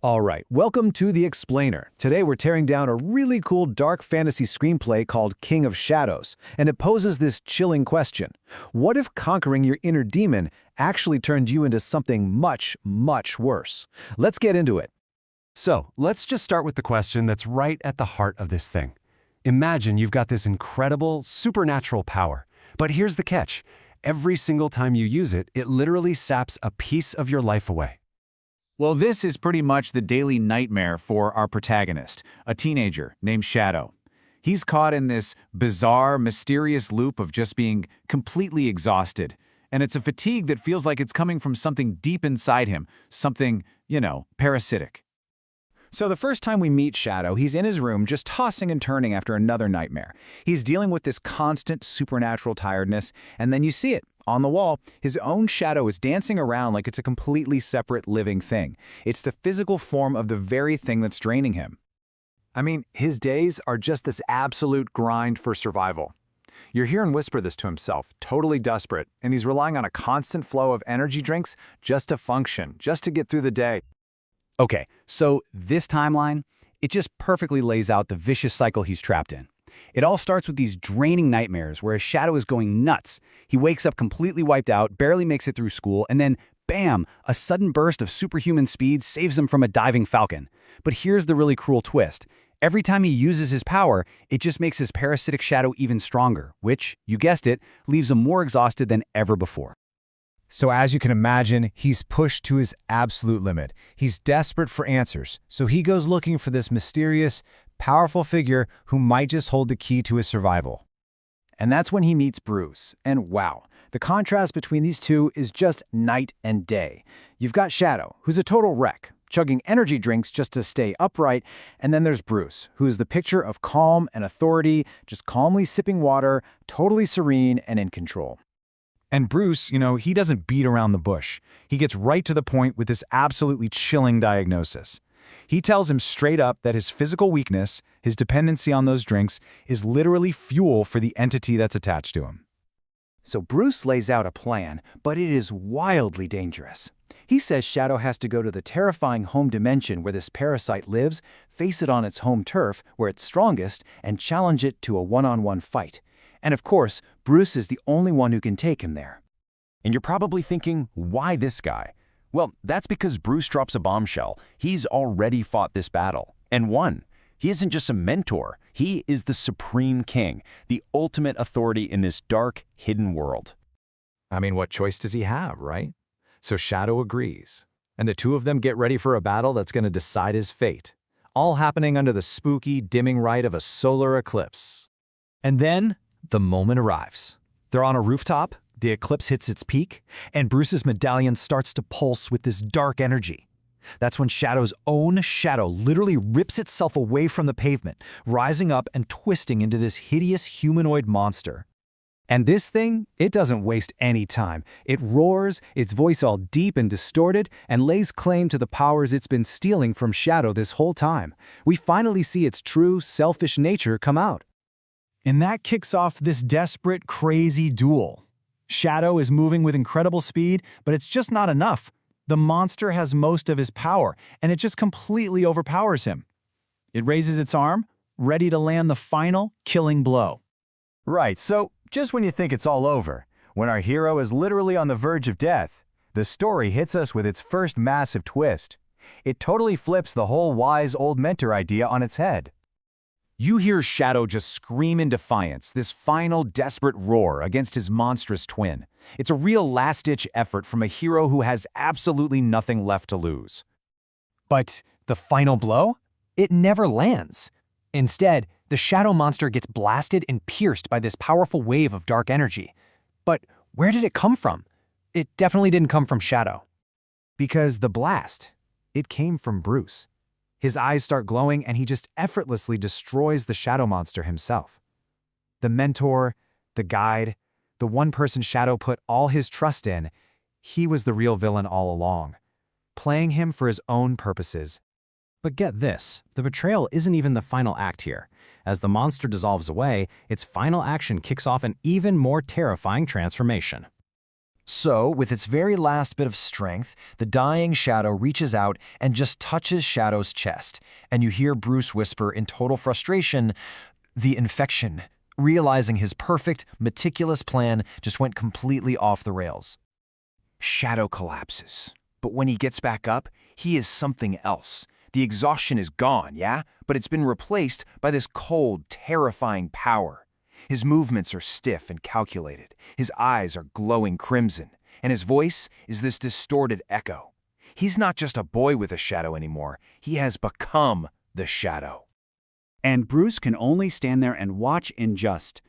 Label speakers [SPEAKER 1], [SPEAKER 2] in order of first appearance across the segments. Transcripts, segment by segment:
[SPEAKER 1] All right, welcome to The Explainer. Today we're tearing down a really cool dark fantasy screenplay called King of Shadows, and it poses this chilling question. What if conquering your inner demon actually turned you into something much, much worse? Let's get into it.
[SPEAKER 2] So, let's just start with the question that's right at the heart of this thing. Imagine you've got this incredible, supernatural power. But here's the catch. Every single time you use it, it literally saps a piece of your life away.
[SPEAKER 3] Well, this is pretty much the daily nightmare for our protagonist, a teenager named Shadow. He's caught in this bizarre, mysterious loop of just being completely exhausted. And it's a fatigue that feels like it's coming from something deep inside him, something, parasitic. So the first time we meet Shadow, he's in his room just tossing and turning after another nightmare. He's dealing with this constant supernatural tiredness, and then you see it. On the wall, his own shadow is dancing around like it's a completely separate living thing. It's the physical form of the very thing that's draining him. I mean, his days are just this absolute grind for survival. You're hearing whisper this to himself, totally desperate, and he's relying on a constant flow of energy drinks just to function, just to get through the day.
[SPEAKER 4] Okay, so this timeline, it just perfectly lays out the vicious cycle he's trapped in. It all starts with these draining nightmares where his shadow is going nuts. He wakes up completely wiped out, barely makes it through school, and then, bam, a sudden burst of superhuman speed saves him from a diving falcon. But here's the really cruel twist. Every time he uses his power, it just makes his parasitic shadow even stronger, which, you guessed it, leaves him more exhausted than ever before.
[SPEAKER 1] So as you can imagine, he's pushed to his absolute limit. He's desperate for answers, so he goes looking for this mysterious, powerful figure who might just hold the key to his survival.
[SPEAKER 3] And that's when he meets Bruce. And wow, the contrast between these two is just night and day. You've got Shadow, who's a total wreck, chugging energy drinks just to stay upright, and then there's Bruce, who's the picture of calm and authority, just calmly sipping water, totally serene and in control.
[SPEAKER 1] And Bruce, he doesn't beat around the bush. He gets right to the point with this absolutely chilling diagnosis. He tells him straight up that his physical weakness, his dependency on those drinks, is literally fuel for the entity that's attached to him.
[SPEAKER 3] So Bruce lays out a plan, but it is wildly dangerous. He says Shadow has to go to the terrifying home dimension where this parasite lives, face it on its home turf, where it's strongest, and challenge it to a one-on-one fight. And of course, Bruce is the only one who can take him there.
[SPEAKER 5] And you're probably thinking, why this guy? Well, that's because Bruce drops a bombshell. He's already fought this battle, and won. He isn't just a mentor, he is the supreme king, the ultimate authority in this dark, hidden world.
[SPEAKER 1] I mean, what choice does he have, right? So Shadow agrees, and the two of them get ready for a battle that's going to decide his fate, all happening under the spooky, dimming light of a solar eclipse. And then, the moment arrives. They're on a rooftop, the eclipse hits its peak, and Bruce's medallion starts to pulse with this dark energy. That's when Shadow's own shadow literally rips itself away from the pavement, rising up and twisting into this hideous humanoid monster. And this thing, it doesn't waste any time. It roars, its voice all deep and distorted, and lays claim to the powers it's been stealing from Shadow this whole time. We finally see its true, selfish nature come out. And that kicks off this desperate, crazy duel. Shadow is moving with incredible speed, but it's just not enough. The monster has most of his power, and it just completely overpowers him. It raises its arm, ready to land the final, killing blow.
[SPEAKER 3] Right, so just when you think it's all over, when our hero is literally on the verge of death, the story hits us with its first massive twist. It totally flips the whole wise old mentor idea on its head.
[SPEAKER 4] You hear Shadow just scream in defiance, this final desperate roar against his monstrous twin. It's a real last-ditch effort from a hero who has absolutely nothing left to lose.
[SPEAKER 6] But the final blow? It never lands. Instead, the shadow monster gets blasted and pierced by this powerful wave of dark energy. But where did it come from? It definitely didn't come from Shadow.
[SPEAKER 1] Because the blast, it came from Bruce. His eyes start glowing and he just effortlessly destroys the shadow monster himself. The mentor, the guide, the one person Shadow put all his trust in, he was the real villain all along, playing him for his own purposes. But get this, the betrayal isn't even the final act here. As the monster dissolves away, its final action kicks off an even more terrifying transformation.
[SPEAKER 7] So, with its very last bit of strength, the dying Shadow reaches out and just touches Shadow's chest, and you hear Bruce whisper in total frustration, "The infection," realizing his perfect, meticulous plan just went completely off the rails.
[SPEAKER 8] Shadow collapses. But when he gets back up, he is something else. The exhaustion is gone, yeah? But it's been replaced by this cold, terrifying power. His movements are stiff and calculated. His eyes are glowing crimson. And his voice is this distorted echo. He's not just a boy with a shadow anymore. He has become the shadow.
[SPEAKER 4] And Bruce can only stand there and watch in just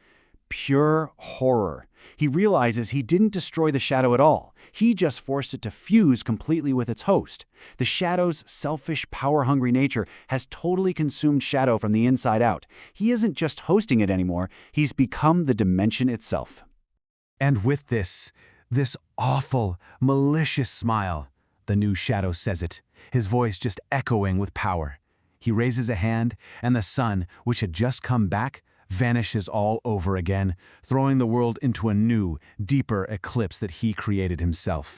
[SPEAKER 4] pure horror. He realizes he didn't destroy the shadow at all. He just forced it to fuse completely with its host. The shadow's selfish, power-hungry nature has totally consumed Shadow from the inside out. He isn't just hosting it anymore, he's become the dimension itself.
[SPEAKER 3] And with this awful, malicious smile, the new Shadow says it, his voice just echoing with power. He raises a hand, and the sun, which had just come back, vanishes all over again, throwing the world into a new, deeper eclipse that he created himself.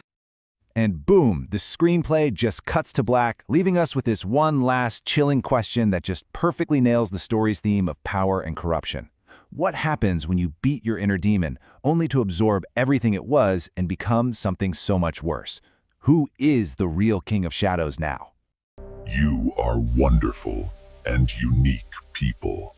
[SPEAKER 3] And boom, the screenplay just cuts to black, leaving us with this one last chilling question that just perfectly nails the story's theme of power and corruption. What happens when you beat your inner demon, only to absorb everything it was and become something so much worse? Who is the real King of Shadows now?
[SPEAKER 9] You are wonderful and unique people.